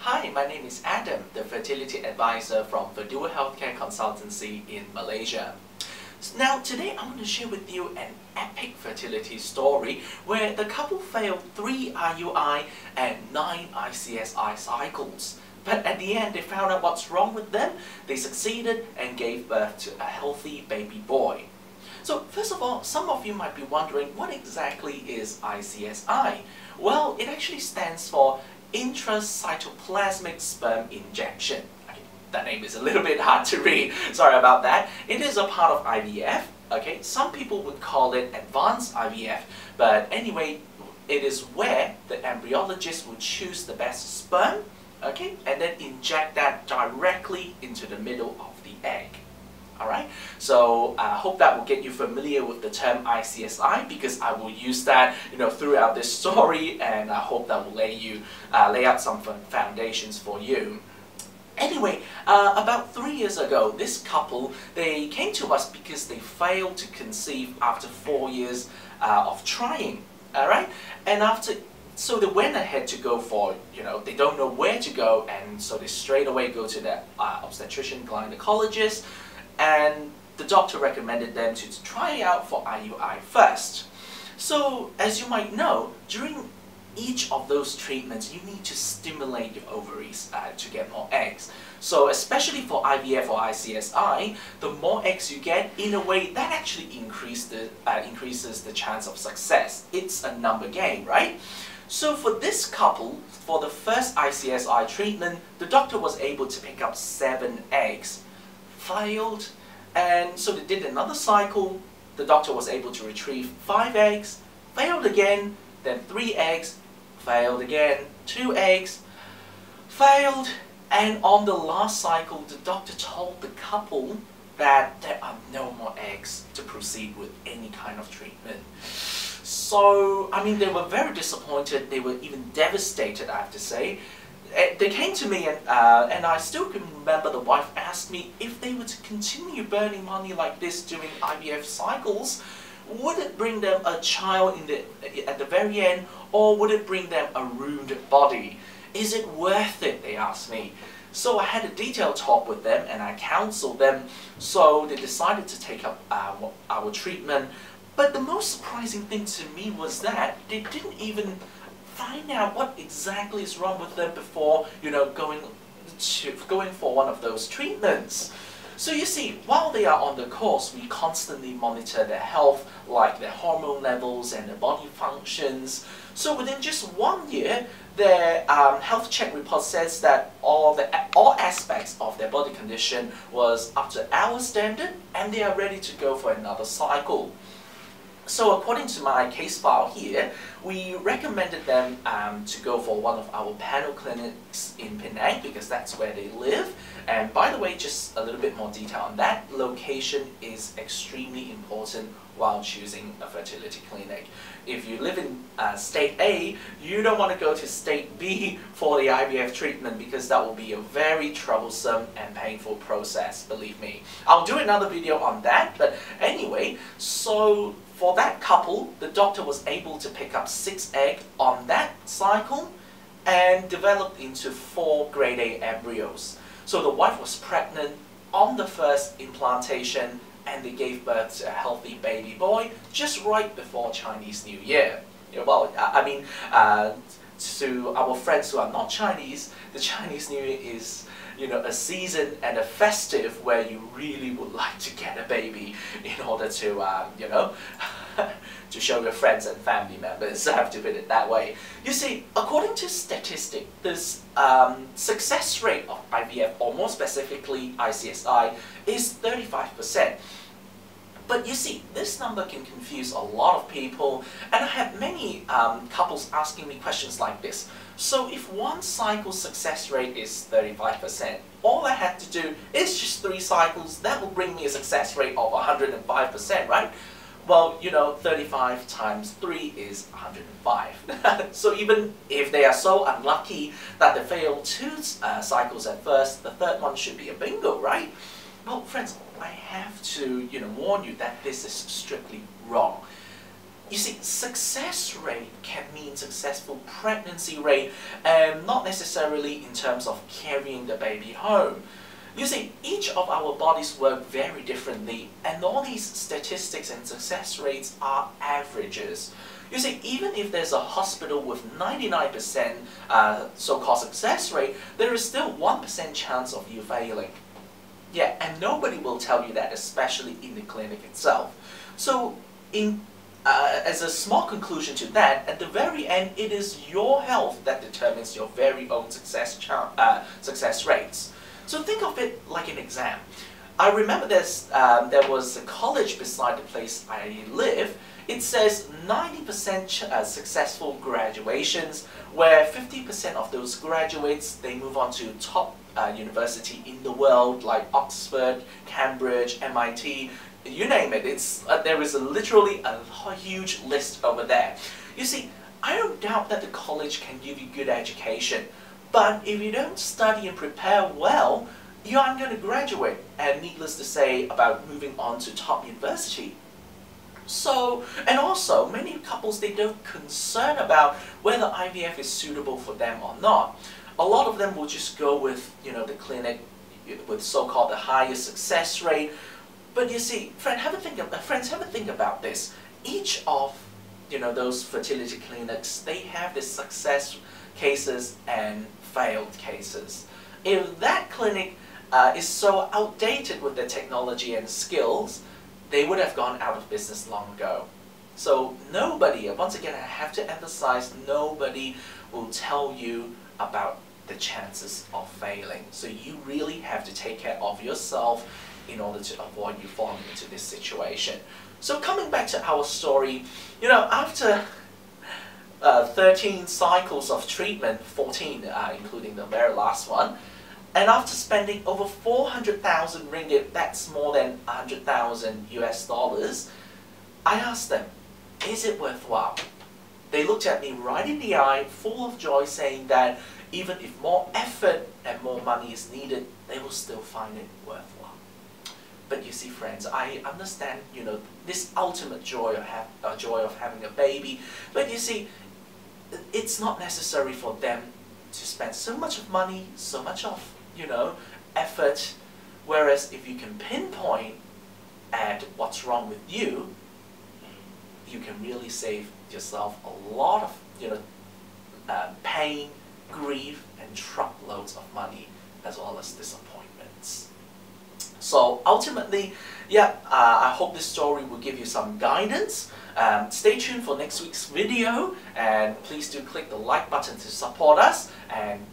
Hi, my name is Adam, the fertility advisor from Verdua Healthcare Consultancy in Malaysia. Now, today I'm going to share with you an epic fertility story where the couple failed 3 IUI and 9 ICSI cycles. But at the end, they found out what's wrong with them, they succeeded and gave birth to a healthy baby boy. So first of all, some of you might be wondering, what exactly is ICSI? Well, it actually stands for intracytoplasmic sperm injection. Okay, that name is a little bit hard to read, sorry about that. It is a part of IVF. Okay, some people would call it advanced IVF, but anyway, it is where the embryologist will choose the best sperm, okay, and then inject that directly into the middle of the egg. Alright, so I hope that will get you familiar with the term ICSI, because I will use that throughout this story, and I hope that will lay out some foundations for you. Anyway, about 3 years ago, this couple, they came to us because they failed to conceive after 4 years of trying. Alright, and so they went ahead to go for, they don't know where to go, and so they straight away go to the obstetrician gynecologist. And the doctor recommended them to try out for IUI first. So, as you might know, during each of those treatments, you need to stimulate your ovaries to get more eggs. So, especially for IVF or ICSI, the more eggs you get, in a way, that actually increases the chance of success. It's a number game, right? So for this couple, for the first ICSI treatment, the doctor was able to pick up 7 eggs. Failed, and so they did another cycle. The doctor was able to retrieve 5 eggs, failed again, then 3 eggs, failed again, 2 eggs, failed, and on the last cycle the doctor told the couple that there are no more eggs to proceed with any kind of treatment. So, I mean, they were very disappointed, they were even devastated, I have to say. They came to me, and I still can remember the wife asked me if they were to continue burning money like this during IVF cycles, would it bring them a child at the very end, or would it bring them a ruined body? Is it worth it, they asked me. So I had a detailed talk with them and I counseled them, so they decided to take up our treatment. But the most surprising thing to me was that they didn't even find out what exactly is wrong with them before, going for one of those treatments. So you see, while they are on the course, we constantly monitor their health, like their hormone levels and their body functions. So within just 1 year, their health check report says that all aspects of their body condition was up to our standard, and they are ready to go for another cycle. So according to my case file here, we recommended them to go for one of our panel clinics in Penang, because that's where they live. And by the way, just a little bit more detail on that, location is extremely important while choosing a fertility clinic. If you live in state A, you don't want to go to state B for the IVF treatment, because that will be a very troublesome and painful process, believe me. I'll do another video on that, but anyway, so for that couple, the doctor was able to pick up 6 eggs on that cycle and developed into 4 grade A embryos. So the wife was pregnant on the first implantation, and they gave birth to a healthy baby boy just right before Chinese New Year. Well, I mean, to our friends who are not Chinese, the Chinese New Year is a season and a festive where you really would like to get a baby in order to, to show your friends and family members, I have to put it that way. You see, according to statistics, this success rate of IVF, or more specifically ICSI, is 35%. But you see, this number can confuse a lot of people, and I had many couples asking me questions like this. So if one cycle success rate is 35%, all I had to do is just 3 cycles, that will bring me a success rate of 105%, right? Well, 35 times 3 is 105. So even if they are so unlucky that they fail 2 cycles at first, the 3rd one should be a bingo, right? Well, friends, I have to warn you that this is strictly wrong. You see, success rate can mean successful pregnancy rate, and not necessarily in terms of carrying the baby home. You see, each of our bodies work very differently, and all these statistics and success rates are averages. You see, even if there's a hospital with 99% so-called success rate, there is still 1% chance of you failing. Yeah, and nobody will tell you that, especially in the clinic itself. So, as a small conclusion to that, at the very end, it is your health that determines your very own success rates. So think of it like an exam. I remember there was a college beside the place I live. It says 90% successful graduations, where 50% of those graduates, they move on to top university in the world, like Oxford, Cambridge, MIT, you name it. There is literally a huge list over there. You see, I don't doubt that the college can give you good education, but if you don't study and prepare well, you aren't going to graduate, and needless to say about moving on to top university. So, and also, many couples, they don't concern about whether IVF is suitable for them or not. A lot of them will just go with, the clinic with so-called the highest success rate. But you see, friends, have a think about this. Each of, those fertility clinics, they have the success cases and failed cases. If that clinic is so outdated with their technology and skills, they would have gone out of business long ago. So nobody, once again I have to emphasize, nobody will tell you about the chances of failing. So you really have to take care of yourself in order to avoid you falling into this situation. So coming back to our story, after 13 cycles of treatment, 14 including the very last one, and after spending over 400,000 ringgit, that's more than 100,000 US dollars, I asked them, is it worthwhile? They looked at me right in the eye, full of joy, saying that even if more effort and more money is needed, they will still find it worthwhile. But you see, friends, I understand, this ultimate joy of having a baby, but you see, it's not necessary for them to spend so much of money, so much of, effort, whereas if you can pinpoint at what's wrong with you, you can really save yourself a lot of, pain, grief, and truckloads of money, as well as disappointments. So ultimately, I hope this story will give you some guidance. Stay tuned for next week's video, and please do click the like button to support us, and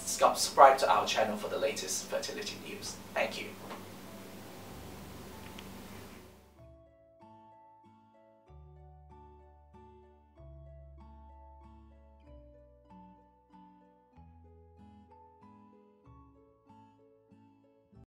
subscribe to our channel for the latest fertility news. Thank you.